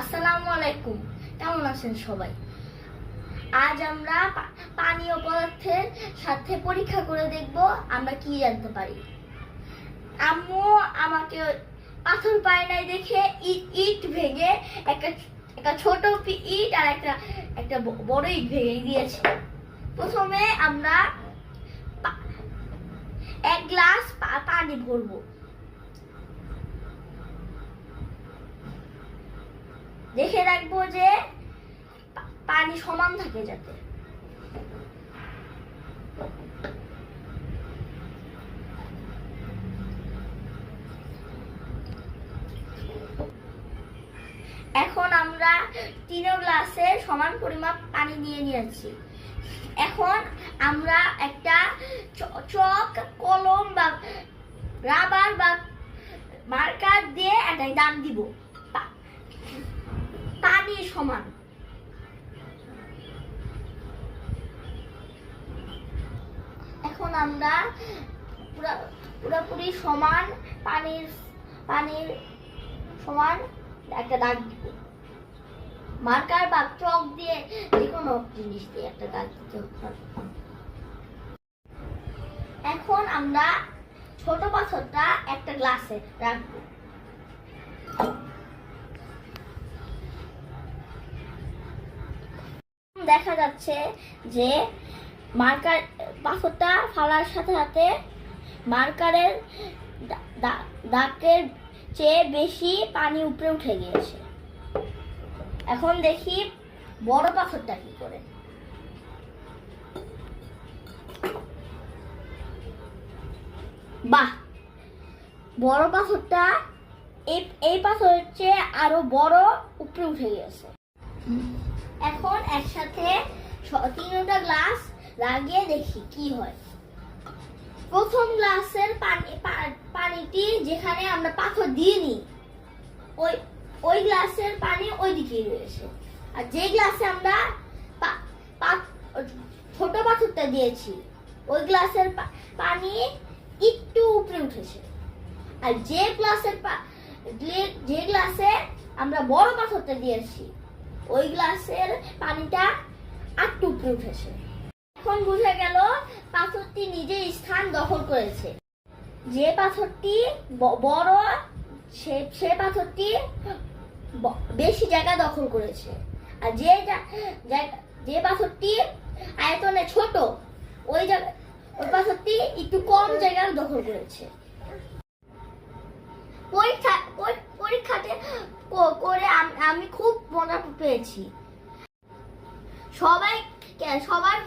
আসসালামু আলাইকুম। কেমন আছেন সবাই? আজ আমরা পানীয় পদার্থের সাথে পরীক্ষা করে দেখব আমরা কি জানতে পারি। আম্মু আমাকে পাথর পায় নাই দেখে ইট ভেঙে একটা ছোট ইট আর একটা বড় ইট ভেঙে দিয়েছে। প্রথমে আমরা এক গ্লাস পানি ভরবো। দেখে রাখবো যে পানি সমান থাকে যাতে। এখন আমরা 3 গ্লাসে সমান পরিমাপ পানি নিয়ে নিয়েছি। এখন আমরা একটা চক, কলম বা রাবার বা মার্কার দিয়ে একটা দাগ দিব পানি সমান। এখন আমরা পুরোপুরি সমান পানির সমান একটা দাগ দিব। মার্কার বা চক দিয়ে যে কোনো জিনিস দিয়ে একটা দাগ দিতে হবে। এখন আমরা ছোট পাথরটা একটা গ্লাসে রাখবো। দেখা যাচ্ছে যে মার্কার পাথরটা ফালার সাথে সাথে মার্কারের দাগের চেয়ে বেশি পানি উপরে উঠে গিয়েছে। এখন দেখি বড় পাথরটা কি করে। বাহ, বড় পাথরটা এই পাথরের চেয়ে আরো বড় উপরে উঠে গিয়েছে। এখন একসাথে 3টা গ্লাস লাগিয়ে দেখি কি হয়। প্রথম গ্লাসের পানিটি যেখানে আমরা পাথর দিইনি ওই গ্লাসের পানি ওই দিকে রয়েছে, আর যে গ্লাসে আমরা ছোট পাথরটা দিয়েছি ওই গ্লাসের পানি একটু উপরে উঠেছে। আর যে গ্লাসে আমরা বড় পাথরটা দিয়েছি ওই গ্লাসের পানিটা একটু উপরে উঠেছে। এখন বোঝা গেল পাথরটি নিজের স্থান দখল করেছে। যে পাথরটি বড় সে পাথরটি বেশি জায়গা দখল করেছে, আর যে পাথরটি আয়তনে ছোট ওই পাথরটি একটু কম জায়গা দখল করেছে। পরীক্ষাতে করে আমি খুব মজা পেয়েছি। সবার